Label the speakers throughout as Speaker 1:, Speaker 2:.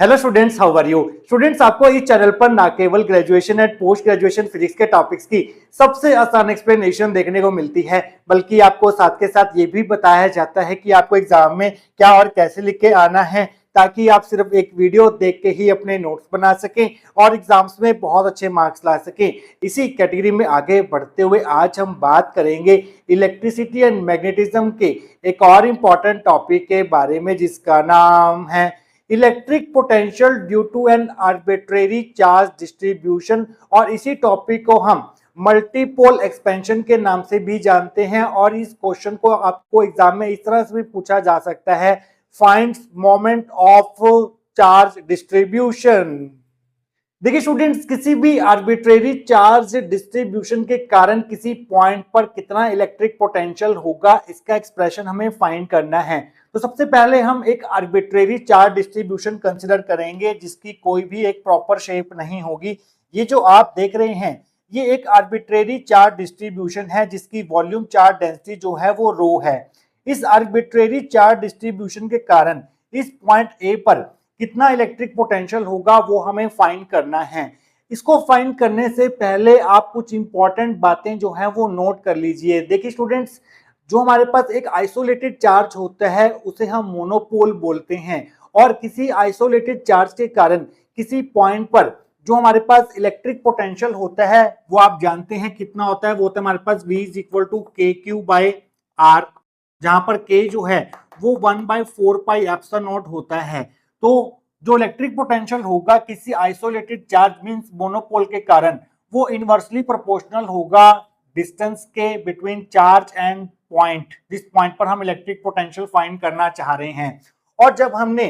Speaker 1: Hello students, how are you students. आपको इस channel पर ना केवल graduation and post graduation physics के टॉपिक्स की सबसे आसान एक्सप्लेनेशन देखने को मिलती है, बल्कि आपको साथ के साथ ये भी बताया जाता है कि आपको एग्जाम में क्या और कैसे लिख के आना है, ताकि आप सिर्फ एक वीडियो देख के ही अपने नोट्स बना सकें और एग्जाम्स में बहुत अच्छे मार्क्स ला सकें। इसी कैटेगरी में आगे बढ़ते हुए आज हम बात करेंगे इलेक्ट्रिसिटी एंड मैग्नेटिज्म के एक और इम्पॉर्टेंट टॉपिक के बारे में, जिसका नाम है electric potential due to an arbitrary charge distribution. और इसी टॉपिक को हम मल्टीपोल एक्सपेंशन के नाम से भी जानते हैं। और इस क्वेश्चन को आपको एग्जाम में इस तरह से भी पूछा जा सकता है, find moment of charge distribution. देखिए स्टूडेंट्स, किसी भी आर्बिट्रेरी चार्ज डिस्ट्रीब्यूशन के कारण किसी पॉइंट पर कितना इलेक्ट्रिक पोटेंशियल होगा, इसका एक्सप्रेशन हमें फाइंड करना है। तो सबसे पहले हम एक आर्बिट्रेरी चार्ज डिस्ट्रीब्यूशन कंसिडर करेंगे, जिसकी कोई भी एक प्रॉपर शेप नहीं होगी। ये जो आप देख रहे हैं, ये एक आर्बिट्रेरी चार्ज डिस्ट्रीब्यूशन है, जिसकी वॉल्यूम चार्ज डेंसिटी जो है वो रो है। इस आर्बिट्रेरी चार्ज डिस्ट्रीब्यूशन के कारण इस पॉइंट ए पर कितना इलेक्ट्रिक पोटेंशियल होगा वो हमें फाइंड करना है। इसको फाइंड करने से पहले आप कुछ इंपॉर्टेंट बातें जो है वो नोट कर लीजिए। देखिए स्टूडेंट्स, जो हमारे पास एक आइसोलेटेड चार्ज होता है उसे हम मोनोपोल बोलते हैं। और किसी आइसोलेटेड चार्ज के कारण किसी पॉइंट पर जो हमारे पास इलेक्ट्रिक पोटेंशियल होता है वो आप जानते हैं कितना होता है। वो होता है हमारे पास V इज इक्वल टू के क्यू बाई आर, जहां पर K जो है वो 1/4 पाई एप्सिलॉन नॉट होता है। तो जो इलेक्ट्रिक पोटेंशियल होगा किसी आइसोलेटेड चार्ज मींस मोनोपोल के कारण, वो इनवर्सली प्रोपोर्शनल होगा डिस्टेंस के बिटवीन चार्ज एंड पॉइंट, जिस पॉइंट पर हम इलेक्ट्रिक पोटेंशियल फाइंड करना चाह रहे हैं। और जब हमने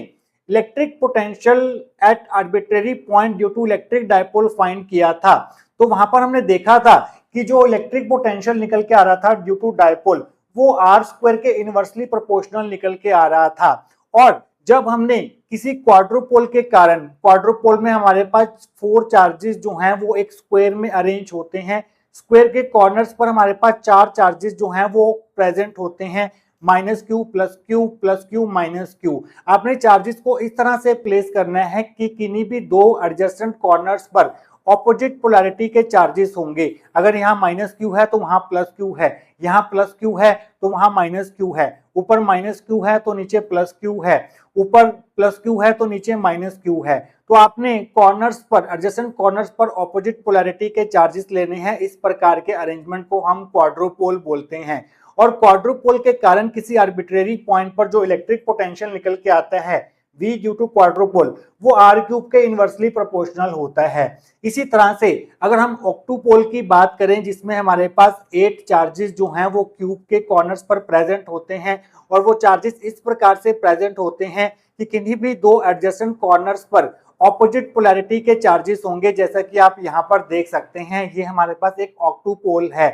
Speaker 1: electric potential at arbitrary point due to electric dipole find किया था, तो वहां पर हमने देखा था कि जो इलेक्ट्रिक पोटेंशियल निकल के आ रहा था ड्यू टू डायपोल, वो आर स्क्वायर के इनवर्सली प्रोपोर्शनल निकल के आ रहा था। और जब हमने किसी क्वाड्रोपोल के कारण, क्वाड्रोपोल में हमारे पास 4 चार्जेस जो हैं वो एक स्क्वायर में अरेंज होते हैं। स्क्वायर के कॉर्नर्स पर हमारे पास 4 चार्जेस जो हैं वो प्रेजेंट होते हैं, -q plus Q plus Q minus Q. आपने चार्जेस को इस तरह से प्लेस करना है कि किन्हीं भी 2 एडजेसेंट कॉर्नर्स पर ऑपोजिट पोलैरिटी के चार्जेस होंगे। अगर यहाँ -q है तो वहां +q है, यहाँ +q है तो वहां -q है, ऊपर -q है तो नीचे +q है, ऊपर +q है तो नीचे -q है। तो आपने कॉर्नर्स पर, एडजेसेंट कॉर्नर्स पर ऑपोजिट पोलैरिटी के चार्जेस लेने हैं। इस प्रकार के अरेंजमेंट को हम क्वाड्रोपोल बोलते हैं। और क्वाड्रोपोल के कारण किसी आर्बिट्रेरी पॉइंट पर जो इलेक्ट्रिक पोटेंशियल निकल के आता है V ड्यू टू क्वाड्रोपोल, वो r³ के इनवर्सली प्रोपोर्शनल होता है। इसी तरह से अगर हम ऑक्टोपोल की बात करें, जिसमें हमारे पास 8 चार्जेस जो हैं वो क्यूब के कॉर्नर्स पर प्रेजेंट होते हैं, और वो चार्जेस इस प्रकार से प्रेजेंट होते हैं कि किन्हीं भी 2 एडजेसेंट कॉर्नर्स पर ऑपोजिट पोलैरिटी के चार्जेस होंगे। जैसा कि आप यहाँ पर देख सकते हैं, ये हमारे पास एक ऑक्टोपोल है।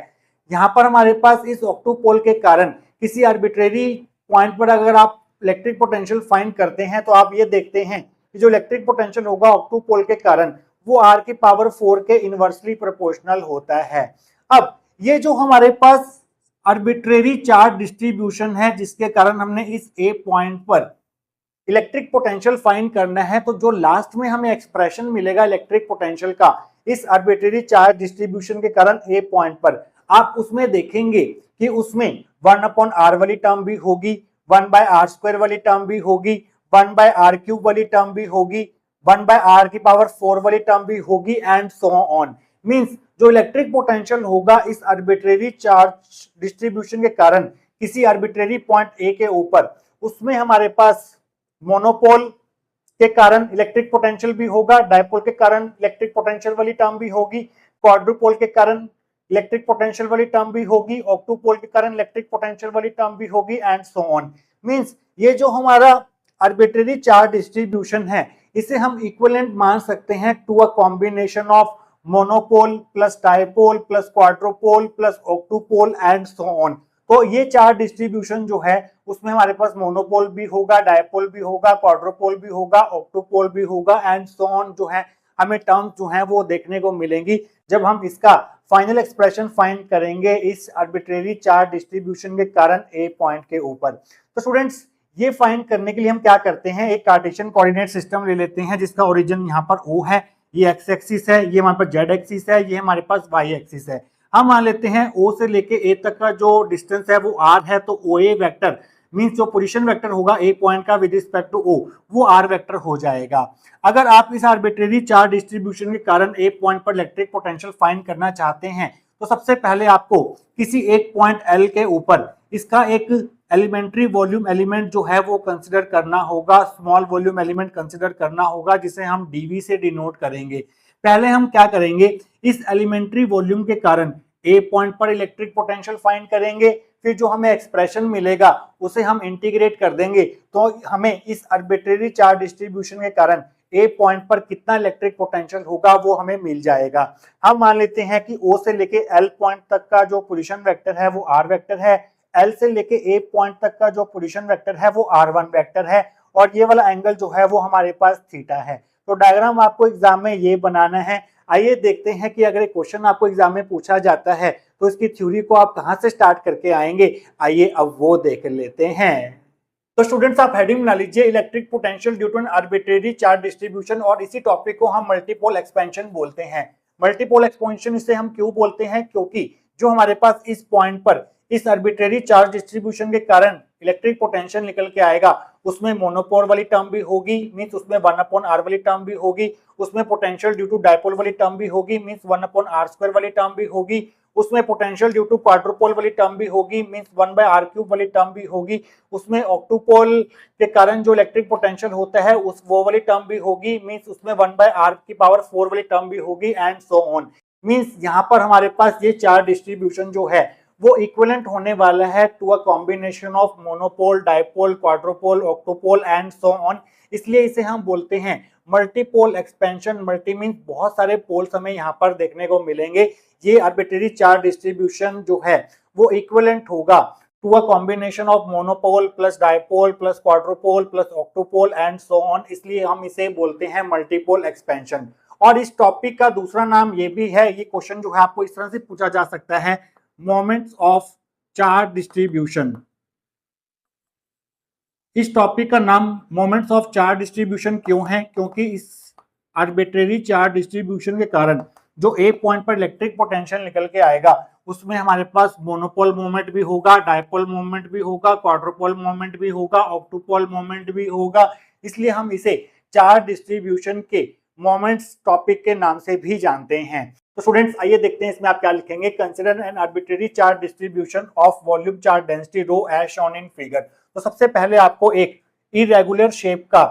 Speaker 1: यहाँ पर हमारे पास इस ऑक्टोपोल के कारण किसी आर्बिट्रेरी पॉइंट पर अगर आप इलेक्ट्रिक पोटेंशियल फाइंड करते हैं, तो आप ये देखते हैं कि जो इलेक्ट्रिक पोटेंशियल होगा ऑक्टोपोल के कारण, वो r⁴ के इनवर्सली प्रोपोर्शनल होता है। अब ये जो हमारे पास आर्बिट्रेरी चार्ज डिस्ट्रीब्यूशन है, जिसके कारण हमने इस ए पॉइंट पर इलेक्ट्रिक पोटेंशियल फाइंड करना है, तो जो लास्ट में हमें एक्सप्रेशन मिलेगा इलेक्ट्रिक पोटेंशियल का इस आर्बिट्रेरी चार्ज डिस्ट्रीब्यूशन के कारण ए पॉइंट पर, आप उसमें देखेंगे कि उसमें 1/r वाली टर्म भी होगी, 1/r² वाली टर्म भी होगी, 1/r³ वाली टर्म भी होगी, 1/r⁴ वाली टर्म भी होगी, एंड सो ऑन। मींस जो इलेक्ट्रिक पोटेंशियल होगा इस आर्बिट्रेरी चार्ज डिस्ट्रीब्यूशन के कारण किसी आर्बिट्रेरी पॉइंट ए के ऊपर, उसमें हमारे पास मोनोपोल के कारण इलेक्ट्रिक पोटेंशियल भी होगा, डायपोल के कारण इलेक्ट्रिक पोटेंशियल वाली टर्म भी होगी, क्वाड्रुपोल के कारण इलेक्ट्रिक पोटेंशियल वाली टर्म भी होगी, ऑक्टोपोल के कारण इलेक्ट्रिक पोटेंशियल वाली टर्म भी होगी, एंड सो ऑन। मींस ये जो हमारा आर्बिट्रेरी चार्ज डिस्ट्रीब्यूशन है, इसे हम इक्विवेलेंट मान सकते हैं to a combination of monopole plus dipole plus quadrupole plus octopole and so on. तो ये चार्ज डिस्ट्रीब्यूशन जो है उसमें हमारे पास मोनोपोल भी होगा, डायपोल भी होगा, क्वाड्रोपोल भी होगा, ऑक्टोपोल भी होगा, एंड सो ऑन जो है हमें टर्म्स जो है वो देखने को मिलेंगी जब हम इसका फाइनल एक्सप्रेशन फाइंड करेंगे इस आर्बिट्रेरी चार्ज डिस्ट्रीब्यूशन के कारण ए पॉइंट के ऊपर। तो स्टूडेंट्स, ये फाइंड करने के लिए हम क्या करते हैं, एक कार्टेशियन कोऑर्डिनेट सिस्टम ले लेते हैं जिसका ओरिजिन यहाँ पर O है, ये एक्स एक्सिस है, ये हमारे पास जेड एक्सिस है, ये हमारे पास वाई एक्सिस है। हम मान लेते हैं O से लेके A तक का जो डिस्टेंस है वो R है, तो OA वेक्टर मींस जो पोजीशन वेक्टर होगा A पॉइंट का विद रिस्पेक्ट टू O वो R वेक्टर हो जाएगा। अगर आप इस आर्बिट्रेरी चार्ज डिस्ट्रीब्यूशन के कारण एक पॉइंट पर इलेक्ट्रिक पोटेंशियल फाइंड करना चाहते हैं तो सबसे पहले आपको किसी एक पॉइंट L के ऊपर इसका एक एलिमेंट्री वॉल्यूम एलिमेंट जो है वो कंसिडर करना होगा, स्मॉल वॉल्यूम एलिमेंट कंसिडर करना होगा जिसे हम डीवी से डिनोट करेंगे। पहले हम क्या करेंगे, इस एलिमेंट्री वॉल्यूम के कारण ए पॉइंट पर इलेक्ट्रिक पोटेंशियल फाइंड करेंगे, फिर जो हमें एक्सप्रेशन मिलेगा उसे हम इंटीग्रेट कर देंगे तो हमें इस आर्बिट्रेरी चार्ज डिस्ट्रीब्यूशन के कारण ए पॉइंट पर कितना इलेक्ट्रिक पोटेंशियल होगा वो हमें मिल जाएगा। हम मान लेते हैं कि ओ से लेके एल पॉइंट तक का जो पोजीशन वेक्टर है वो आर वेक्टर है, एल से लेके ए पॉइंट तक का जो पोजीशन वेक्टर है वो R1 वेक्टर है और ये वाला एंगल जो है वो हमारे पास थीटा है। तो डायग्राम आपको एग्जाम में ये बनाना है। आइए देखते हैं कि अगर एक क्वेश्चन आपको एग्जाम में पूछा जाता है तो इसकी थ्योरी को आप कहां से स्टार्ट करके आएंगे, आइए अब वो देख लेते हैं। तो स्टूडेंट्स आप हेडिंग बना लीजिए electric potential due to an arbitrary charge distribution, और इसी टॉपिक को हम मल्टीपोल एक्सपेंशन बोलते हैं। मल्टीपोल एक्सपेंशन इसे हम क्यों बोलते हैं, क्योंकि जो हमारे पास इस पॉइंट पर इस आर्बिट्रेरी चार्ज डिस्ट्रीब्यूशन के कारण इलेक्ट्रिक पोटेंशियल निकल के आएगा उसमें मोनोपोल वाली टर्म भी होगी, मींस उसमें 1/r वाली टर्म भी होगी, उसमें पोटेंशियल ड्यू टू डायपोल वाली टर्म भी होगी, मींस 1/r² वाली टर्म भी होगी, उसमें पोटेंशियल ड्यू टू क्वाड्रुपोल वाली टर्म भी होगी, मींस 1/r³ वाली टर्म भी होगी, उसमें ऑक्टोपोल के कारण जो इलेक्ट्रिक पोटेंशियल होता है उस वो वाली टर्म भी होगी, मींस उसमें 1/r⁴ वाली टर्म भी होगी एंड सो ऑन। मींस यहाँ पर हमारे पास ये चार्ज डिस्ट्रीब्यूशन जो है वो इक्विवेलेंट होने वाला है to a combination of monopole, dipole, quadrupole, octopole and so on. इसलिए इसे हम बोलते हैं मल्टीपोल एक्सपेंशन। मल्टी मींस बहुत सारे पोल्स हमें यहाँ पर देखने को मिलेंगे। ये आर्बिट्रेरी चार्ज डिस्ट्रीब्यूशन जो है वो इक्विवेलेंट होगा to a combination of monopole plus dipole plus quadrupole plus octopole and so on, इसलिए हम इसे बोलते हैं मल्टीपोल एक्सपेंशन। और इस टॉपिक का दूसरा नाम ये भी है, ये क्वेश्चन जो है आपको इस तरह से पूछा जा सकता है, मोमेंट्स ऑफ चार्ज डिस्ट्रीब्यूशन। इस टॉपिक का नाम मोमेंट्स ऑफ चार्ज डिस्ट्रीब्यूशन क्यों है, क्योंकि इस आर्बिट्रेरी चार्ज डिस्ट्रीब्यूशन के कारण जो ए पॉइंट पर इलेक्ट्रिक पोटेंशियल निकल के आएगा उसमें हमारे पास मोनोपोल मोमेंट भी होगा, डाइपोल मोमेंट भी होगा, क्वाड्रुपोल मोमेंट भी होगा, ऑक्टोपोल मोमेंट भी होगा। इसलिए हम इसे चार्ज डिस्ट्रीब्यूशन के मोमेंट्स टॉपिक के नाम से भी जानते हैं। तो स्टूडेंट्स आइए देखते हैं इसमें आप क्या लिखेंगे। Consider an arbitrary charge distribution of volume charge density rho as shown in figure. तो सबसे पहले आपको एक इरेगुलर शेप का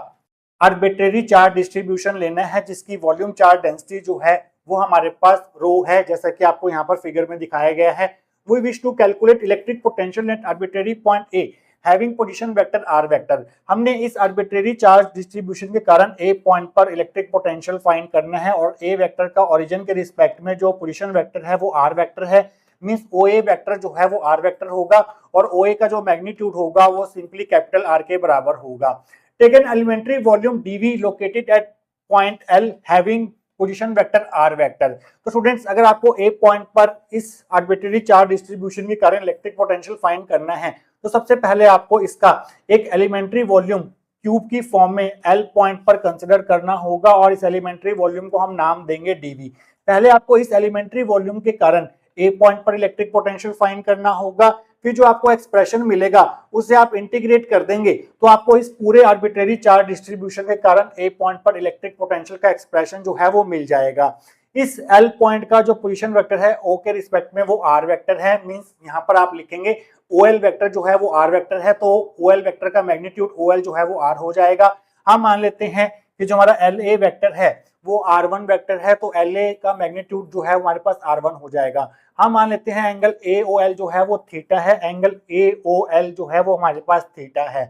Speaker 1: आर्बिट्रेरी चार्ज डिस्ट्रीब्यूशन लेना है जिसकी वॉल्यूम चार्ज डेंसिटी जो है वो हमारे पास रो है, जैसा कि आपको यहाँ पर फिगर में दिखाया गया है। We wish to calculate electric potential at arbitrary point A having position vector R vector. हमने इस आर्बिट्रेरी चार्ज डिस्ट्रीब्यूशन के कारण ए पॉइंट पर इलेक्ट्रिक पोटेंशियल फाइंड करना है और ए वेक्टर का ओरिजिन के रिस्पेक्ट में जो पोजीशन वेक्टर है वो आर वेक्टर है, मींस ओ ए वेक्टर जो है वो आर वेक्टर होगा और ओ ए का जो मैग्नीट्यूड होगा वो सिंपली कैपिटल आर के बराबर होगा। Take an elementary volume dV located at point L having position vector R vector. तो स्टूडेंट्स अगर आपको ए पॉइंट पर इस आर्बिट्रेरी चार्ज डिस्ट्रीब्यूशन के कारण इलेक्ट्रिक पोटेंशियल फाइंड करना है तो सबसे पहले आपको इसका एक एलिमेंट्री वॉल्यूम क्यूब की फॉर्म में एल पॉइंट पर कंसिडर करना होगा और इस एलिमेंट्री वॉल्यूम को हम नाम देंगे डीवी। पहले आपको इस एलिमेंट्री वॉल्यूम के कारण ए पॉइंट पर इलेक्ट्रिक पोटेंशियल फाइंड करना होगा, फिर जो आपको एक्सप्रेशन मिलेगा उसे आप इंटीग्रेट कर देंगे तो आपको इस पूरे आर्बिट्रेरी चार्ज डिस्ट्रीब्यूशन के कारण ए पॉइंट पर इलेक्ट्रिक पोटेंशियल का एक्सप्रेशन जो है वो मिल जाएगा। इस एल पॉइंट का जो पोजीशन वेक्टर है ओ के रिस्पेक्ट में वो आर वेक्टर है, मींस यहाँ पर आप लिखेंगे ओ एल वेक्टर जो है वो आर वेक्टर है, तो ओ एल वेक्टर का मैग्नीट्यूड ओ एल जो है वो आर हो जाएगा। हम मान लेते हैं कि जो हमारा एल ए वेक्टर है वो R1 वेक्टर है, तो एल ए का मैग्नीट्यूड जो है हमारे पास R1 हो जाएगा। हम मान लेते हैं एंगल AOL जो है वो थीटा है, एंगल AOL जो है वो हमारे पास थीटा है।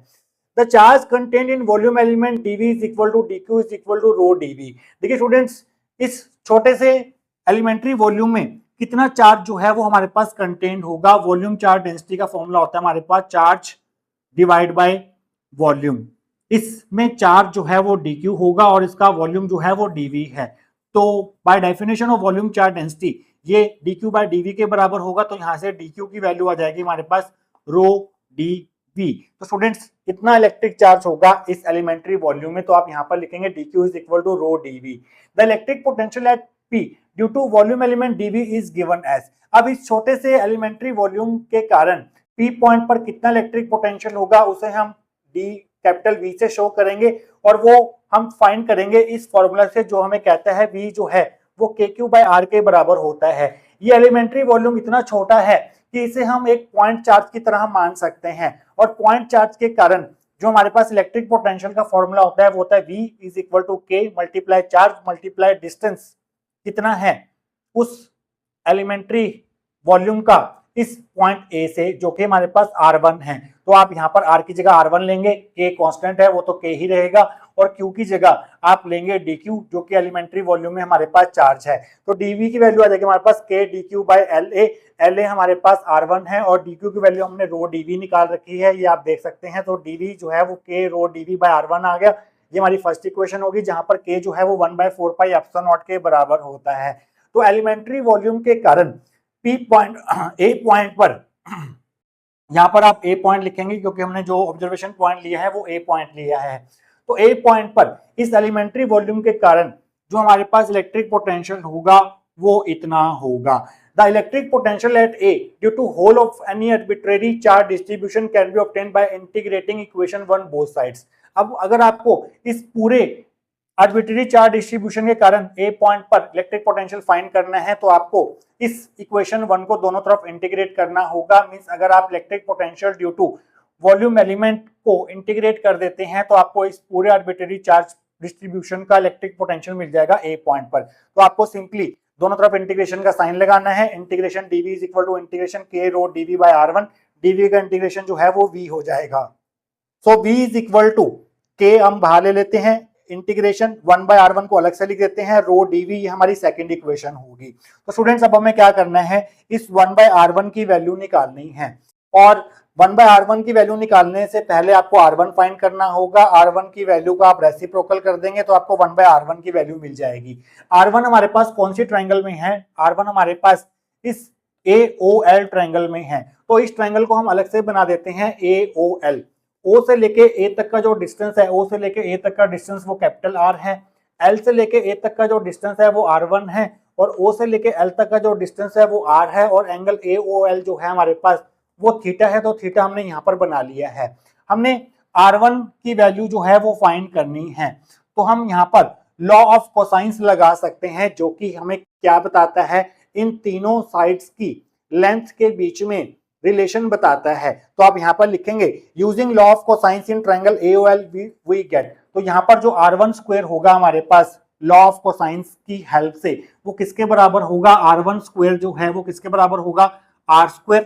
Speaker 1: The charge contained in volume element dV is equal to dQ is equal to rho dV। देखिए स्टूडेंट्स इस छोटे से एलिमेंट्री वॉल्यूम में कितना चार्ज जो है वो हमारे पास कंटेन्ड होगा। वॉल्यूम चार्ज डेंसिटी का फॉर्मूला होता है हमारे पास चार्ज डिवाइड बाय वॉल्यूम। इसमें चार्ज जो है वो dQ होगा और इसका वॉल्यूम जो है वो dV है। तो by definition of volume charge density ये dQ बाय dV के बराबर होगा, तो यहाँ से dQ की वैल्यू आ जाएगी हमारे पास रो dV। V। तो स्टूडेंट्स इतना इलेक्ट्रिक चार्ज होगा इस एलिमेंट्री वॉल्यूम में, तो आप यहाँ पर लिखेंगे dq is equal to rho dV। The electric potential at P due to volume element dV is given as. अब इस छोटे से एलिमेंट्री वॉल्यूम के कारण P पॉइंट पर कितना इलेक्ट्रिक पोटेंशियल होगा उसे हम D कैपिटल V से शो करेंगे, और वो हम फाइंड करेंगे इस फॉर्मूला से जो हमें कहता है V जो है वो KQ बाय R के बराबर होता है। ये एलिमेंट्री वॉल्यूम इतना छोटा है कि इसे हम एक पॉइंट चार्ज की तरह मान सकते हैं, और पॉइंट चार्ज के कारण जो हमारे पास इलेक्ट्रिक पोटेंशियल का फॉर्मूला होता है वो होता है V is equal to K multiply charge multiply distance कितना है उस एलिमेंट्री वॉल्यूम का इस पॉइंट ए से, जो कि हमारे पास R1 है। तो आप यहाँ पर R की जगह R1 लेंगे, K कांस्टेंट है वो तो K ही रहेगा, और Q की जगह आप लेंगे dQ जो कि एलिमेंट्री वॉल्यूम में हमारे पास चार्ज है। तो dV की वैल्यू आ जाएगी हमारे पास K dQ by LA। LA हमारे पास R1 है और dQ की वैल्यू हमने रो dV निकाल रखी है, ये आप देख सकते हैं। तो dV जो है वो K rho dV by R1 आ गया। ये हमारी फर्स्ट इक्वेशन होगी जहां पर K जो है वो 1/4 पाई एप्सिलॉन नॉट के बराबर होता है। तो एलिमेंट्री वॉल्यूम के कारण P पॉइंट A पॉइंट पर, यहाँ पर आप A पॉइंट लिखेंगे क्योंकि हमने जो ऑब्जर्वेशन पॉइंट लिया है वो A पॉइंट लिया है। तो A पॉइंट पर इस एलिमेंट्री वॉल्यूम के कारण जो हमारे पास इलेक्ट्रिक पोटेंशियल होगा वो इतना होगा। The electric potential at A due to whole of any arbitrary charge distribution can be obtained by integrating equation 1 both sides. अब अगर आपको इस पूरे आर्बिट्रेरी चार्ज डिस्ट्रीब्यूशन के कारण A पॉइंट पर इलेक्ट्रिक पोटेंशियल फाइंड करना है तो आपको इस इक्वेशन 1 को दोनों तरफ इंटीग्रेट करना होगा। मींस अगर आप electric potential due to volume element को इंटीग्रेट कर देते हैं तो आपको इस पूरे आर्बिट्रेरी चार्ज डिस्ट्रीब्यूशन का इलेक्ट्रिक पोटेंशियल मिल जाएगा A पॉइंट पर। तो आपको सिंपली दोनों तरफ इंटीग्रेशन का साइन लगाना है। Integration dV is equal to integration K rho dV by R1। dV का इंटीग्रेशन जो है वो V हो जाएगा। So V is equal to K हम बाहर ले लेते हैं, इंटीग्रेशन 1/R1 को अलग से लिख देते हैं, रो dV ये हमारी सेकंड इक्वेशन होगी। तो स्टूडेंट्स अब हमें क्या करना है, इस 1/R1 की वैल्यू निकालनी है, और 1/R1 की वैल्यू निकालने से पहले आपको R1 फाइंड करना होगा। R1 की वैल्यू को आप रेसिप्रोकल कर देंगे तो आपको 1/R1 की वैल्यू मिल जाएगी। R1 हमारे पास कौन सी ट्रायंगल में है, R1 हमारे पास इस AOL ट्रायंगल में है। तो इस ट्रायंगल को हम अलग से बना देते हैं AOL। O से लेके A तक का जो डिस्टेंस है, O से लेके A तक का डिस्टेंस वो कैपिटल R है। L से लेके A तक का जो डिस्टेंस है वो R1 है, और O से लेके L तक का जो डिस्टेंस है वो R है, और एंगल AOL जो है हमारे पास वो थीटा है। तो थीटा हमने यहाँ पर बना लिया है। हमने R1 की वैल्यू जो है वो फाइंड करनी है, तो हम यहाँ पर लॉ ऑफ कोसाइंस लगा सकते हैं, जो कि हमें क्या बताता है, इन तीनों साइड्स की लेंथ के बीच में रिलेशन बताता है। तो आप यहाँ पर लिखेंगे using law of cosines in triangle AOL we get. तो यहाँ पर जो R1 स्क्वायर होगा हमारे पास लॉ ऑफ कोसाइंस की हेल्प से, वो किसके बराबर होगा, R1 स्क्वायर जो है वो किसके बराबर होगा, R square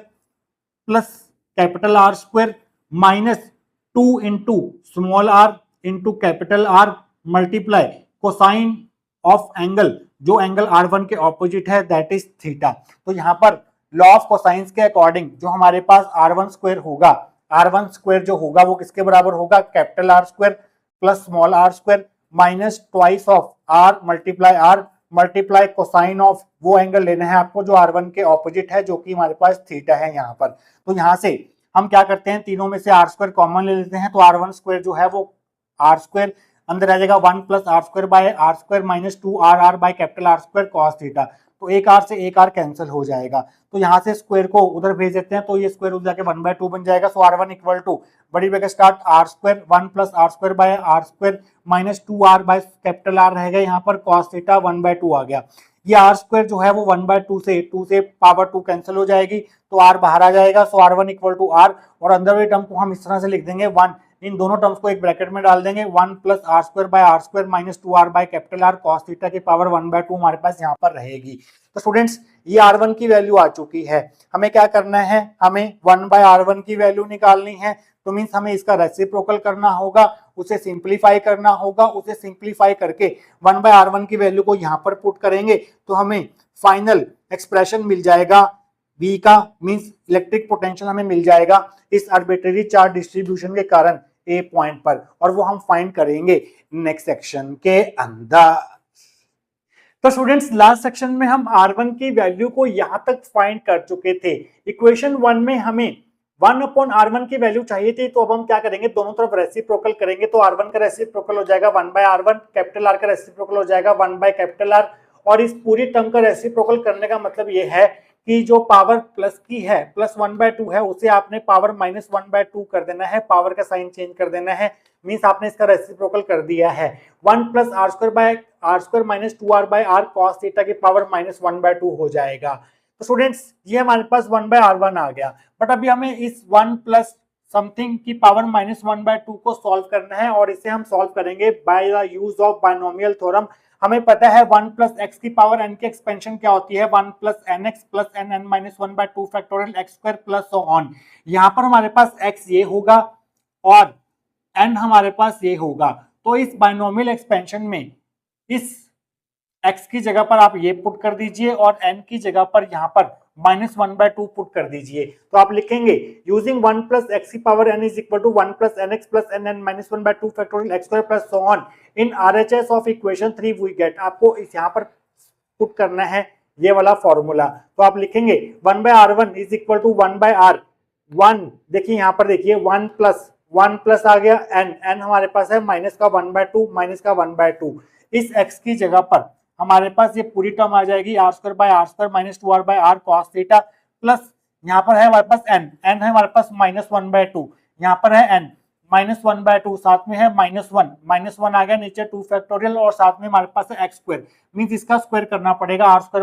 Speaker 1: plus capital R square minus 2 into small r into capital R multiply cosine of angle, जो एंगल R1 के ऑपोजिट है, दैट इज थीटा। तो यहाँ पर लॉ ऑफ कोसाइंस के अकॉर्डिंग जो हमारे पास R1 स्क्वायर होगा, R1 स्क्वायर जो होगा वो किसके बराबर होगा, capital R square plus small r square minus twice of R multiply cosine of वो एंगल लेना है आपको जो R1 के ऑपोजिट है, जो कि हमारे पास थीटा है यहाँ पर। तो यहाँ से हम क्या करते हैं, तीनों में से R स्क्वायर कॉमन ले लेते हैं। तो R1 स्क्वायर जो है वो R स्क्वायर अंदर आ जाएगा 1 plus R square by R square minus 2RR by capital R square cos theta. तो एक R से एक R कैंसिल हो जाएगा। तो यहाँ से स्क्वायर को उधर भेज देते हैं, तो ये स्क्वायर उधर जाके 1/2 बन जाएगा। सो R1 इक्वल टू बड़ी bracket start R square 1 plus R square by R square minus 2R by capital R रहेगा, यहाँ पर कॉस थीटा 1/2 आ गया। ये R स्क्वायर जो है वो 1/2 से 2 से पावर 2 कैंसिल हो जाएगी, तो R बाहर आ जाएगा। So R1 equal to R, और अंदर वाली टर्म को हम इस तरह से लिख देंगे 1, इन दोनों टर्म्स को एक ब्रैकेट में डाल देंगे, 1 plus R square by R square minus 2R by capital R cos theta की पावर 1/2 हमारे पास यहाँ पर रहेगी। तो स्टूडेंट्स ये R1 की वैल्यू आ चुकी है, हमें क्या करना है, हमें 1/R1 की वैल्यू निकालनी है। तो मीन्स हमें इसका रेसिप्रोकल करना होगा, उसे सिंप्लीफाई करना होगा, उसे सिंप्लीफाई करके 1/R1 की वैल्यू को यहाँ पर पुट करेंगे तो हमें फाइनल एक्सप्रेशन मिल जाएगा V का, मीन्स इलेक्ट्रिक पोटेंशियल हमें मिल जाएगा इस आर्बिट्रेरी चार्ज डिस्ट्रीब्यूशन के कारण A पॉइंट पर, और वो हम फाइंड करेंगे नेक्स्ट सेक्शन के अंदर। तो स्टूडेंट्स लास्ट सेक्शन में हम R1 की वैल्यू को यहां तक फाइंड कर चुके थे। इक्वेशन 1 में हमें 1/r1 की वैल्यू चाहिए थी, तो अब हम क्या करेंगे, दोनों तरफ रेसिप्रोकल करेंगे। तो r1 का रेसिप्रोकल हो जाएगा 1/r1, कैपिटल R का रेसिप्रोकल हो जाएगा 1/R। और इस पूरी टर्म का रेसिप्रोकल करने का मतलब ये है कि जो पावर प्लस की है, +1/2 है, उसे आपने पावर -1/2 कर देना है, पावर का साइन चेंज कर देना है, मींस आपने इसका रेसिप्रोकल कर दिया है। 1 + r² - 2r/r cos थीटा की पावर -1/2 हो जाएगा। तो स्टूडेंट्स ये हमारे पास 1/r1 आ गया, बट अभी हमें इस 1 प्लस समथिंग की पावर -1/2 को सॉल्व करना है, और इसे हम सॉल्व करेंगे by the use of binomial theorem. हमें पता है 1 + x की पावर n की एक्सपेंशन क्या होती है, 1 + nx + nn - 1/2 factorial x² plus so on. यहाँ पर हमारे पास x ये होगा और n हमारे पास ये होगा। तो इस बायनोमियल एक्सपेंशन में इस x की जगह पर आप ये पुट कर दीजिए और n की जगह पर यहाँ पर -1/2 पुट कर दीजिए। तो आप लिखेंगे यूजिंग 1 + x की power n is equal to 1 + nx + nn - 1/2 factorial x² plus so on. In RHS of equation 3 we get, आपको इस यहाँ पर पुट करना है ये वाला फॉर्मूला। तो आप लिखेंगे 1/r1 is equal to 1/r 1, देखिए यहाँ पर देखिए 1 प्लस आ गया n हमारे पास है -1/2 इस x की जगह पर हमारे पास ये पूरी टर्म आ जाएगी r² - 2r/r cos theta, plus यहाँ पर है हमारे पास n है हमारे पास -1/2, यहाँ पर है n -1/2, साथ में है -1 आ गया नीचे 2 फैक्टोरियल, और साथ में हमारे पास है x², मींस इसका स्क्वायर करना पड़ेगा r² -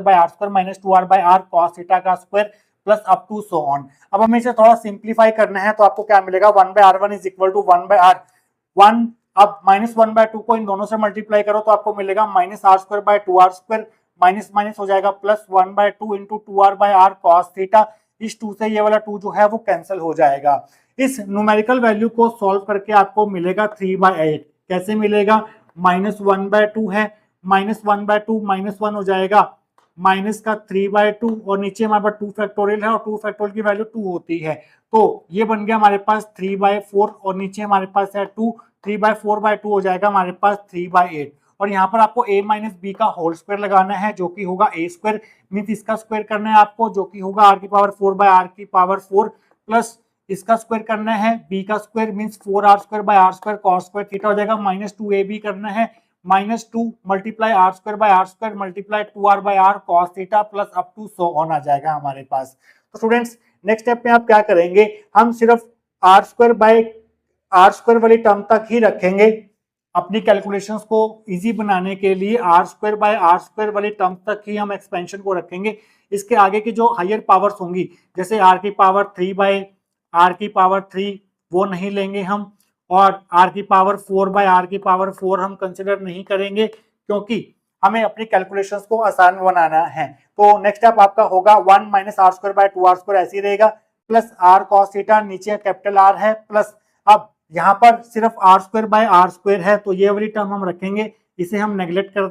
Speaker 1: 2r/r cos थीटा का square plus up to so on. अब हमें इसे थोड़ा सिंप्लीफाई करना है, तो आपको क्या मिलेगा, 1/r1 is equal to 1/r1। अब -1/2 को इन दोनों से मल्टीप्लाई करो तो आपको मिलेगा -r² 2r², माइनस हो जाएगा plus 1/2 into 2r/r cos theta. इस 2 से ये वाला 2 जो है वो कैंसिल हो जाएगा। इस न्यूमेरिकल वैल्यू को सॉल्व करके आपको मिलेगा 3/8। कैसे मिलेगा, -1/2 है, -1/2 -1 हो जाएगा, माइनस का 3/2, और नीचे हमारे पास 2 फैक्टोरियल है और 2 फैक्टोरियल की वैल्यू 2 होती है, तो ये बन गया हमारे पास 3/4, और नीचे हमारे पास है 2, 3/4/2 हो जाएगा हमारे पास 3/8। और यहाँ पर आपको a - b का होल स्क्वायर लगाना है जो कि होगा a², मींस इसका स्क्वायर करना है आपको जो कि होगा r की पावर 4/r⁴ प्लस इसका स्क्वायर करना है b का square, means 4r² cos² theta हो जाएगा, -2ab करना है, -2 multiply r² multiply 2r/r cos theta plus up to so on आ जाएगा हमारे पास। तो स्टूडेंट्स नेक्स्ट स्टेप में आप क्या करेंगे, हम सिर्फ r² वाली टर्म तक ही रखेंगे। अपनी कैलकुलेशंस को इजी बनाने के लिए r² वाली टर्म तक ही हम एक्सपेंशन को रखेंगे। इसके आगे की जो हायर पावर्स होंगी, जैसे r की पावर 3 वो नहीं लेंगे हम, और r की पावर 4/r⁴ हम कंसिडर नहीं करेंगे, क्योंकि हमें अपनी कैलकुलेशंस को आसान बनाना है। तो नेक्स्ट स्टेप आपका होगा 1 - r² 2r² ऐसे रहेगा, प्लस r cos थीटा, नीचे कैपिटल R है, प्लस अब यहाँ पर सिर्फ r² है, तो ये वाली टर्म हम रखेंगे, इसे हम नेग्लेक्ट कर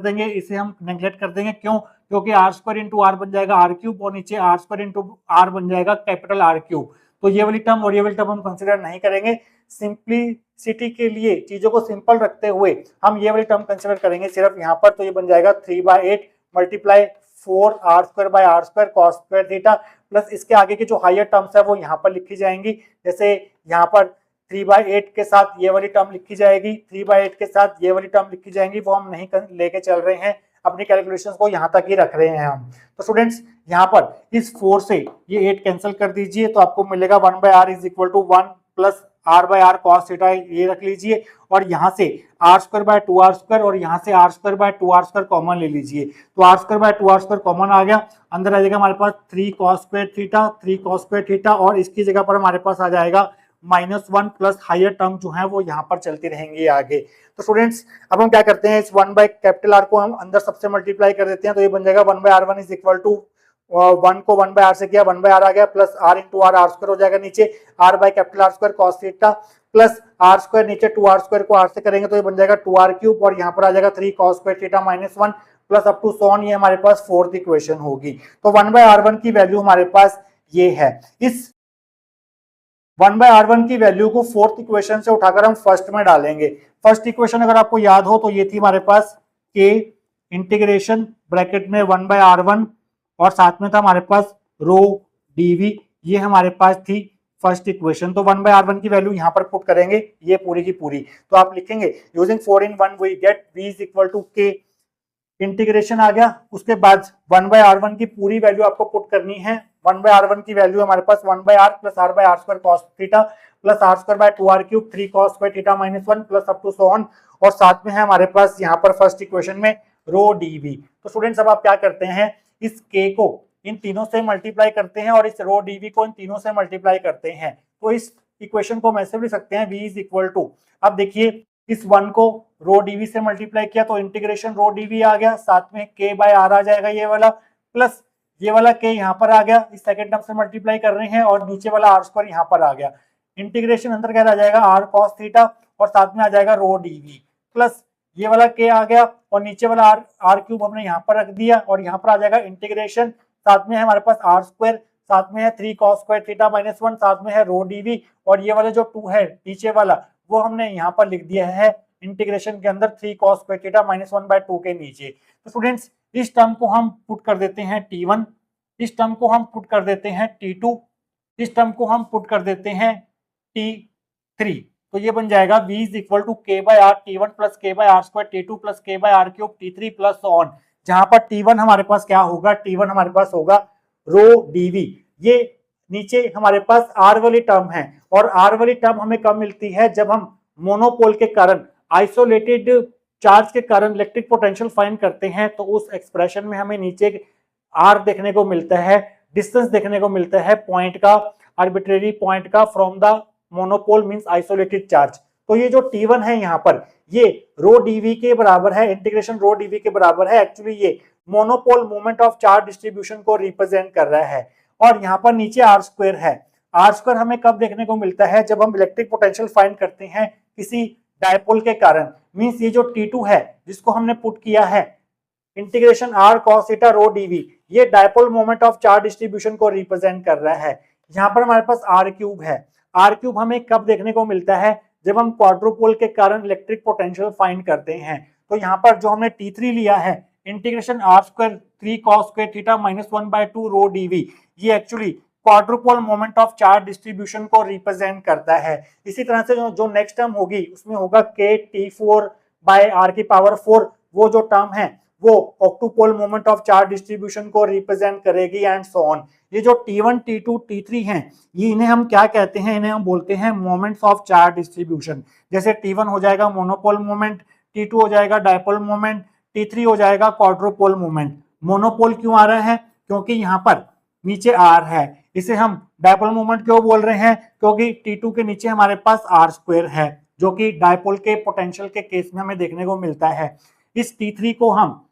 Speaker 1: देंगे, क्यों, क्योंकि r² इंटू r बन जाएगा r³ और नीचे r² इंटू r बन जाएगा कैपिटल R³। तो ये वाली टर्म और ये वाली टर्म हम कंसिडर नहीं करेंगे। सिंपलिसिटी के लिए, चीजों को सिंपल रखते हुए हम ये वाली टर्म कंसिडर करेंगे सिर्फ यहाँ पर। तो ये बन जाएगा 3/8 multiply 4r² cos² theta, plus इसके आगे की जो हायर टर्म्स है वो यहाँ पर लिखी जाएंगी, जैसे यहाँ पर 3/8 के साथ ये वाली टर्म लिखी जाएगी, 3/8 के साथ ये वाली टर्म लिखी जाएंगी, वो हम नहीं लेके चल रहे हैं, अपनी कैलकुलेशंस को यहाँ तक ही रख रहे हैं हम। तो स्टूडेंट्स यहाँ पर इस 4 से ये 8 कैंसिल कर दीजिए, तो आपको मिलेगा 1/r is equal to 1 plus r/r cos theta, ये रख लीजिए, और यहाँ से r² 2r² और यहाँ से r² 2r² कॉमन ले लीजिए। तो r² 2r² कॉमन आ गया, अंदर आ जाएगा हमारे पास 3 cos² थीटा, और इसकी जगह पर हमारे पास आ जाएगा -1 प्लस हायर टर्म जो है वो यहाँ पर चलती रहेंगी आगे। तो स्टूडेंट्स अब हम क्या करते हैं, इस 1/R को हम अंदर सबसे मल्टीप्लाई कर देते हैं, तो ये बन जाएगा 1/R1 इज इक्वल टू 1 को 1/R से किया, 1/R आ गया, प्लस r इंटू r² हो जाएगा, नीचे r/R² cos theta, plus r² नीचे 2r² को r से करेंगे तो ये बन जाएगा 2r³ और यहाँ पर आ जाएगा 3 cos² theta -1 plus up to so on, ये हमारे पास फोर्थ इक्वेशन होगी। तो 1/R1 की वैल्यू हमारे पास ये है। इस 1/R1 की वैल्यू को फोर्थ इक्वेशन से उठाकर हम फर्स्ट में डालेंगे। फर्स्ट इक्वेशन अगर आपको याद हो तो ये थी हमारे पास k इंटीग्रेशन ब्रैकेट में 1/R1 और साथ में था हमारे पास रो dv, ये हमारे पास थी फर्स्ट इक्वेशन। तो 1/r1 की वैल्यू यहाँ पर पुट करेंगे, ये पूरी की पूरी। तो आप लिखेंगे using 4 in 1 we get v is equal to k, integration आ गया। उसके बाद 1/r1 की पूरी वैल्यू आपको पुट करनी है। 1/r1 की वैल्यू हमारे पास 1/r plus r by r square cos theta plus r square by 2r cube 3 cos square theta minus 1 plus up to so on, और साथ में है हमारे पास यहाँ पर फर्स्ट इक्वेशन में रो dv। तो स्टूडेंट्स अब आप क्या करते हैं, इस k को इन तीनों से मल्टीप्लाई करते हैं और इस रो dv को इन तीनों से मल्टीप्लाई करते हैं। तो इस इक्वेशन को हम ऐसे भी लिख सकते हैं v इज इक्वल टू, अब देखिए इस 1 को रो dv से मल्टीप्लाई किया तो इंटीग्रेशन रो dv आ गया, साथ में k बाय r आ जाएगा ये वाला, प्लस ये वाला k यहाँ पर आ गया, इस सेकंड टर्म से मल्टीप्लाई कर रहे हैं, और नीचे वाला r स्क्वायर यहाँ पर आ गया। इंटीग्रेशन अंदर क्या आ जाएगा r cos थीटा, और साथ में आ जाएगा रो dv, प्लस ये वाला k आ गया, और नीचे वाला r क्यूब हमने यहाँ पर रख दिया, और यहाँ पर आ जाएगा इंटीग्रेशन, साथ में है हमारे पास r स्क्वायर, साथ में है 3 cos स्क्वायर थीटा माइनस 1, साथ में है रो dv, और ये वाला जो 2 है नीचे वाला वो हमने यहाँ पर लिख दिया है इंटीग्रेशन के अंदर 3 cos स्क्वायर थीटा माइनस 1/2 के नीचे। तो स्टूडेंट्स इस टर्म को हम पुट कर देते हैं t1, इस टर्म को हम पुट कर देते हैं t2, इस टर्म को हम पुट कर देते हैं t3। तो ये बन जाएगा v is equal to k by r t1 plus k by r square t2 plus k by r cube t3 plus on, जहां पर t1 हमारे पास क्या होगा, t1 हमारे पास होगा रो dv। ये नीचे हमारे पास r वाली टर्म है, और r वाली टर्म हमें कब मिलती है, जब हम मोनोपोल के कारण, आइसोलेटेड चार्ज के कारण इलेक्ट्रिक पोटेंशियल फाइंड करते हैं। तो उस एक्सप्रेशन में हमें नीचे r देखने को मिलता है, डिस्टेंस देखने को मिलता है पॉइंट का, आर्बिट्रेरी पॉइंट का from the monopole means isolated charge. तो ये जो t1 है यहाँ पर ये रो dv के बराबर है, इंटीग्रेशन रो dv के बराबर है। एक्चुअली ये monopole moment of charge distribution को रिप्रेजेंट कर रहा है, और यहाँ पर नीचे r स्क्वायर है। r स्क्वायर हमें कब देखने को मिलता है, जब हम इलेक्ट्रिक पोटेंशियल फाइंड करते हैं किसी डायपोल के कारण, मींस ये जो t2 है जिसको हमने पुट किया है integration r cos theta rho dv, ये dipole moment of charge distribution को रिप्रेजेंट कर रहा है। यहाँ पर हमारे पास r क्यूब है, r क्यूब हमें कब देखने को मिलता है, जब हम क्वाड्रुपोल के कारण इलेक्ट्रिक पोटेंशियल फाइंड करते हैं। तो यहाँ पर जो हमने t3 लिया है integration r square 3 cos square theta minus 1/2 रो dv, ये actually quadrupole moment of charge distribution को रिप्रेजेंट करता है। इसी तरह से जो नेक्स्ट टर्म होगी उसमें होगा k t4 बाय r की पावर 4, वो जो टर्म है वो ऑक्टोपोल मोमेंट ऑफ चार्ज डिस्ट्रीब्यूशन को रिप्रेजेंट करेगी एंड सो ऑन। ये जो t1 t2 t3 हैं, ये इन्हें हम क्या कहते हैं, इन्हें हम बोलते हैं मोमेंट्स ऑफ चार्ज डिस्ट्रीब्यूशन। जैसे t1 हो जाएगा मोनोपोल मोमेंट, t2 हो जाएगा डायपोल मोमेंट, t3 हो जाएगा क्वाड्रोपोल मोमेंट। मोनोपोल क्यों आ रहा है, क्योंकि यहाँ पर नीचे r है। इसे हम डायपोल मोमेंट क्यों बोल रहे हैं, क्योंकि t2 के नीचे हमारे पास r स्क्वायर है, जो कि डायपोल के पोटेंशियल के केस में हमें देखने को मिलता है। इस t3 को हम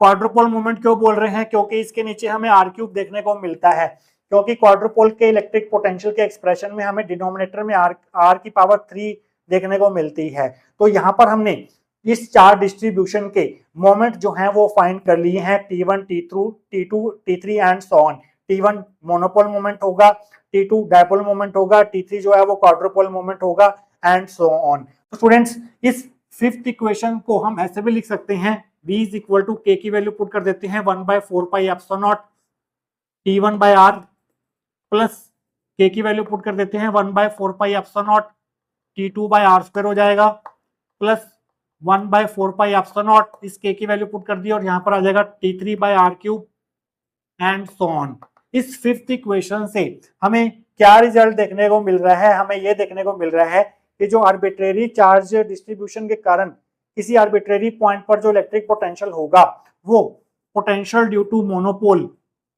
Speaker 1: क्वाड्रुपोल मोमेंट क्यों बोल रहे हैं, क्योंकि इसके नीचे हमें r क्यूब देखने को मिलता है, क्योंकि क्वाड्रुपोल के इलेक्ट्रिक पोटेंशियल के एक्सप्रेशन में हमें डिनोमिनेटर में r की पावर 3 देखने को मिलती है। तो यहाँ पर हमने इस चार्ज डिस्ट्रीब्यूशन के मोमेंट जो हैं वो फाइंड कर लिए हैं, t1 t2 t3 and so on. t1 monopole moment होगा, t2 डायपोल मोमेंट होगा, t3 जो है वो क्वाड्रुपोल मोमेंट होगा एंड सो ऑन। तो स्टूडेंट्स इस फिफ्थ इक्वेशन को हम ऐसे भी लिख सकते हैं, v is equal to k की वैल्यू पुट कर देते हैं 1/4 pi epsilon naught t1 by r, plus k की वैल्यू पुट कर देते हैं 1/4 pi epsilon naught t2 by r square हो जाएगा, प्लस 1/4 पाई एप्सिलॉन नॉट, इस k की वैल्यू पुट कर दी और यहाँ पर आ जाएगा t3 by r cube and so on. इस फिफ्थ इक्वेशन से हमें क्या रिजल्ट देखने को मिल रहा है, हमें यह देखने को मिल रहा है कि जो आर्बिट्रेरी चार्ज डिस्ट्रीब्यूशन के कारण किसी आर्बिट्रेरी पॉइंट पर जो इलेक्ट्रिक पोटेंशियल होगा वो potential due to monopole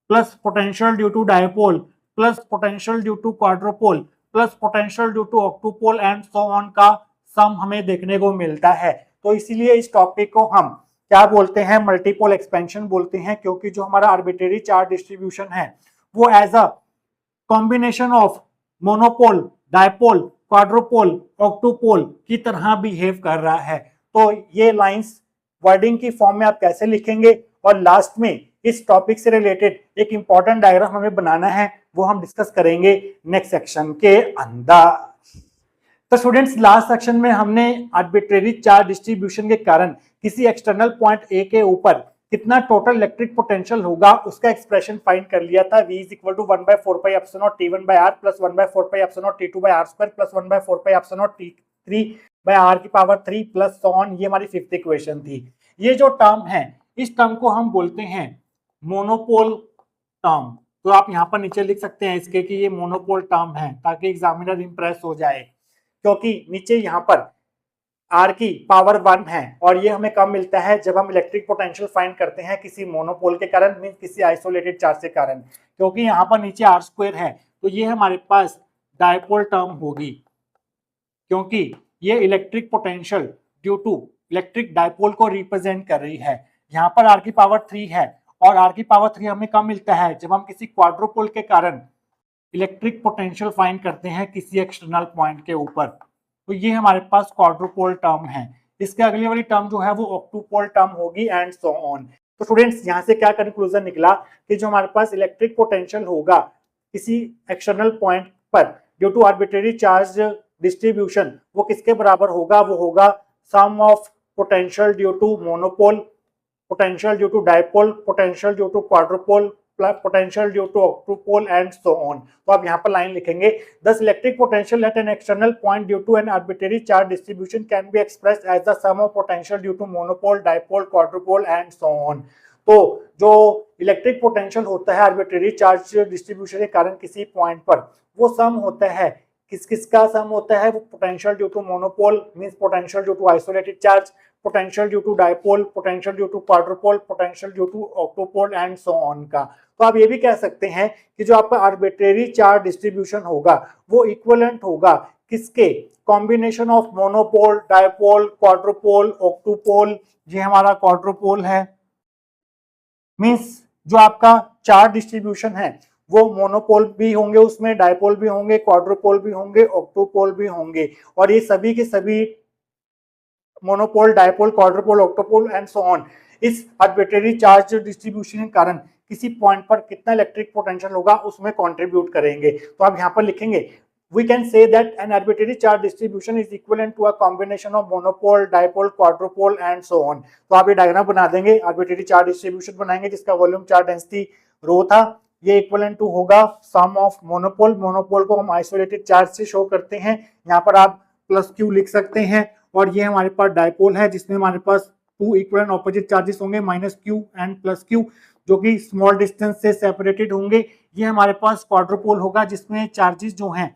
Speaker 1: plus potential due to dipole plus potential due to quadrupole plus potential due to octopole and so on का सम हमें देखने को मिलता है। तो इसीलिए इस टॉपिक को हम क्या बोलते हैं, मल्टीपोल एक्सपेंशन बोलते हैं, क्योंकि जो हमारा आर्बिट्रेरी चार्ज डिस्ट्रीब्यूशन है वो as a combination of monopole, dipole, quadrupole, octopole की तरह बिहेव कर रहा है। तो ये लाइंस वर्डिंग की फॉर्म में आप कैसे लिखेंगे, और लास्ट में इस टॉपिक से रिलेटेड एक इंपॉर्टेंट डायग्राम हमें बनाना है, वो हम डिस्कस करेंगे नेक्स्ट सेक्शन के अंदर। तो स्टूडेंट्स लास्ट सेक्शन में हमने आर्बिट्रेरी चार्ज डिस्ट्रीब्यूशन के कारण किसी एक्सटर्नल पॉइंट ए के ऊपर कितना टोटल इलेक्ट्रिक पोटेंशियल होगा उसका एक्सप्रेशन फाइंड कर लिया था। V is equal to 1/4πε0 T1/r plus 1/4πε0 T2/r² plus 1/4πε0 T3/r की पावर 3 प्लस सो ऑन। ये हमारी फिफ्थ इक्वेशन थी। ये जो टर्म है इस टर्म को हम बोलते हैं मोनोपोल टर्म। तो आप यहाँ पर नीचे लिख सकते हैं इसके कि ये मोनोपोल टर्म है ताकि एग्जामिनर इंप्रेस हो जाए, क्योंकि नीचे यहाँ पर r की पावर 1 है और ये हमें कब मिलता है जब हम इलेक्ट्रिक पोटेंशियल फाइंड करते हैं किसी मोनोपोल के कारण, मीन किसी आइसोलेटेड चार्ज के कारण। क्योंकि यहाँ पर नीचे r² है तो ये हमारे पास डायपोल टर्म होगी, क्योंकि ये electric potential due to electric dipole को रिप्रेजेंट कर रही है। यहाँ पर r की पावर 3 है और r की पावर 3 हमें कब मिलता है जब हम किसी क्वाड्रोपोल के कारण इलेक्ट्रिक पोटेंशियल फाइंड करते हैं किसी एक्सटर्नल पॉइंट के ऊपर। तो ये हमारे पास क्वाड्रोपोल टर्म है। इसके अगली वाली टर्म जो है वो ऑक्टोपोल टर्म होगी एंड सो ऑन। तो स्टूडेंट्स यहाँ से क्या कंक्लूजन निकला कि जो हमारे पास इलेक्ट्रिक पोटेंशियल होगा किसी एक्सटर्नल पॉइंट पर due to arbitrary charge distribution वो किसके बराबर होगा, वो होगा sum of potential due to monopole, potential due to dipole, potential due to quadrupole, potential due to octopole and so on. तो आप यहाँ पर लाइन लिखेंगे this electric potential at an external point due to an arbitrary charge distribution can be expressed as the sum of potential due to monopole, dipole, quadrupole and so on. तो जो electric potential होता है arbitrary charge distribution के कारण किसी point पर, वो सम होता है किस किस का सम होता है, वो potential due to monopole means potential due to isolated charge, potential due to dipole, potential due to quadrupole, potential due to octopole and so on का। तो आप ये भी कह सकते हैं कि जो आपका आर्बिट्रेरी चार्ज डिस्ट्रीब्यूशन होगा वो इक्विवेलेंट होगा किसके, combination of monopole, dipole, quadrupole, octopole. ये हमारा क्वाड्रोपोल है, मींस जो आपका चार्ज डिस्ट्रीब्यूशन है वो मोनोपोल भी होंगे, उसमें डायपोल भी होंगे, क्वाड्रोपोल भी होंगे, ऑक्टोपोल भी होंगे। और ये सभी के सभी monopole, dipole, quadrupole, octopole and so on इस आर्बिट्रेरी चार्ज डिस्ट्रीब्यूशन के कारण किसी पॉइंट पर कितना इलेक्ट्रिक पोटेंशियल होगा उसमें कंट्रीब्यूट करेंगे। तो आप यहाँ पर लिखेंगे we can say that an arbitrary charge distribution is equivalent to a combination of monopole, dipole, quadrupole and so on। तो आप ये डायग्राम बना देंगे, आर्बिट्रेरी चार्ज डिस्ट्रीब्यूशन बनाएंगे जिसका वॉल्यूम चार्ज डेंसिटी रो था, ये इक्विवेलेंट टू होगा सम ऑफ मोनोपोल। मोनोपोल को हम आइसोलेटेड चार्ज से शो करते हैं, यहाँ पर आप प्लस क्यू लिख सकते हैं। और ये हमारे पास डायपोल है जिसमें हमारे पास टू इक्विवेलेंट ऑपोजिट चार्जेस होंगे, minus Q and plus Q, जो कि स्मॉल डिस्टेंस से सेपरेटेड होंगे। ये हमारे पास क्वाड्रोपोल होगा जिसमें चार्जेस जो हैं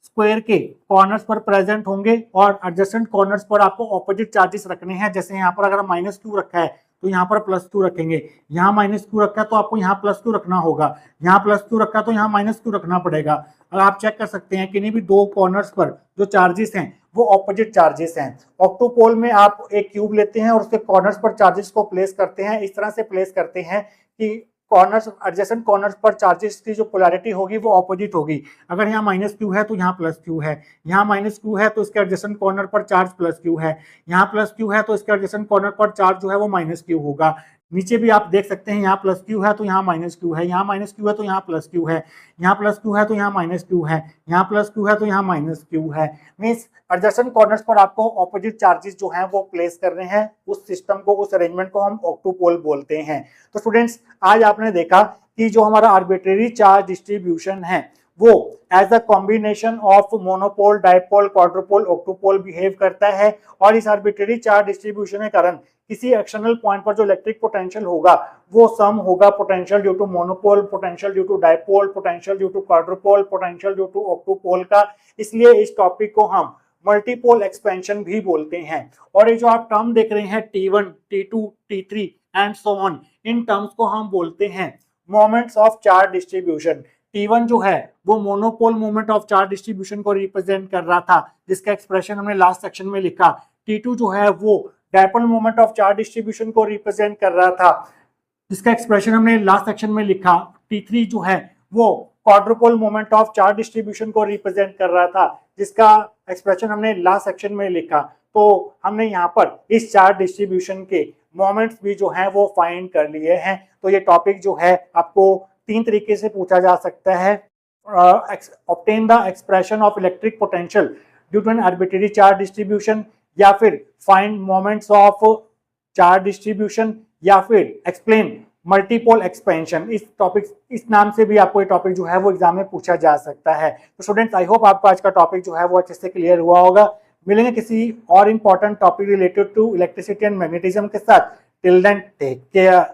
Speaker 1: स्क्वायर के कॉर्नर्स पर प्रेजेंट होंगे और एडजेसेंट कॉर्नर्स पर आपको ऑपोजिट चार्जेस रखने हैं। जैसे यहाँ पर अगर माइनस क्यू रखा है तो यहाँ पर प्लस क्यू रखेंगे, यहाँ माइनस क्यू रखा है तो आपको यहाँ प्लस क्यू रखना होगा, यहाँ प्लस क्यू रखा तो यहाँ माइनस क्यू रखना पड़ेगा। और आप चेक कर सकते हैं किन्हीं भी दो कॉर्नर्स पर जो चार्जेस हैं वो ऑपोजिट चार्जेस हैं। ऑक्टोपोल में आप एक क्यूब लेते हैं और उसके कॉर्नर्स पर चार्जेस को प्लेस करते हैं, इस तरह से प्लेस करते हैं कि कॉर्नर्स एडजेसेंट कॉर्नर्स पर चार्जेस की जो पोलैरिटी होगी वो ऑपोजिट होगी। अगर यहाँ माइनस क्यू है तो यहाँ प्लस क्यू है, यहाँ माइनस क्यू है तो इसके एडजेसेंट कॉर्नर पर चार्ज प्लस क्यू है, यहाँ प्लस क्यू है तो इसके एडजेसेंट कॉर्नर पर चार्ज जो है वो माइनस क्यू होगा। नीचे भी आप देख सकते हैं यहाँ प्लस क्यू है तो यहाँ माइनस क्यू है, यहाँ माइनस क्यू है तो यहाँ प्लस क्यू है, यहाँ प्लस क्यू है तो यहाँ माइनस क्यू है, यहाँ प्लस क्यू है तो यहाँ माइनस क्यू है। मींस एडजेसेंट कॉर्नर्स पर आपको ऑपोजिट चार्जेस जो हैं वो प्लेस कर रहे हैं। उस सिस्टम को, उस अरेंजमेंट को हम ऑक्टोपोल बोलते हैं। तो स्टूडेंट्स आज आपने देखा कि जो हमारा आर्बिट्रेरी चार्ज डिस्ट्रीब्यूशन है वो as a combination of monopole, dipole, quadrupole, octopole behave करता है। और इस आर्बिट्रेरी चार्ज डिस्ट्रीब्यूशन के कारण किसी एक्सटर्नल पॉइंट पर जो इलेक्ट्रिक पोटेंशियल होगा वो सम होगा potential due to monopole, potential due to dipole, potential due to quadrupole, potential due to octopole का। इसलिए इस टॉपिक को हम मल्टीपोल एक्सपेंशन भी बोलते हैं। और ये जो आप टर्म देख रहे हैं T1, T2, T3 and so on, in terms को हम बोलते हैं moments of charge distribution. T1 जो है वो monopole moment of charge distribution को रिप्रेजेंट कर रहा था जिसका एक्सप्रेशन हमने लास्ट सेक्शन में लिखा। T2 जो है वो dipole moment of charge distribution को रिप्रेजेंट कर रहा था जिसका एक्सप्रेशन हमने लास्ट सेक्शन में लिखा। T3 जो है वो quadrupole moment of charge distribution को रिप्रेजेंट कर रहा था जिसका एक्सप्रेशन हमने लास्ट सेक्शन में लिखा। तो हमने यहाँ पर इस चार्ज डिस्ट्रीब्यूशन के मोमेंट्स भी जो हैं वो फाइंड कर लिए हैं। तो ये टॉपिक जो है आपको तीन तरीके से पूछा जा सकता है। Obtain the expression of electric potential due to an arbitrary charge distribution, या फिर find moments of charge distribution, या फिर एक्सप्लेन मल्टीपोल एक्सपेंशन। इस नाम से भी आपको ये टॉपिक जो है वो एग्जाम में पूछा जा सकता है। तो स्टूडेंट्स, आई होप आपको आज का टॉपिक जो है वो अच्छे से क्लियर हुआ होगा। मिलेंगे किसी और important topic related to electricity and magnetism के साथ। Till then take care.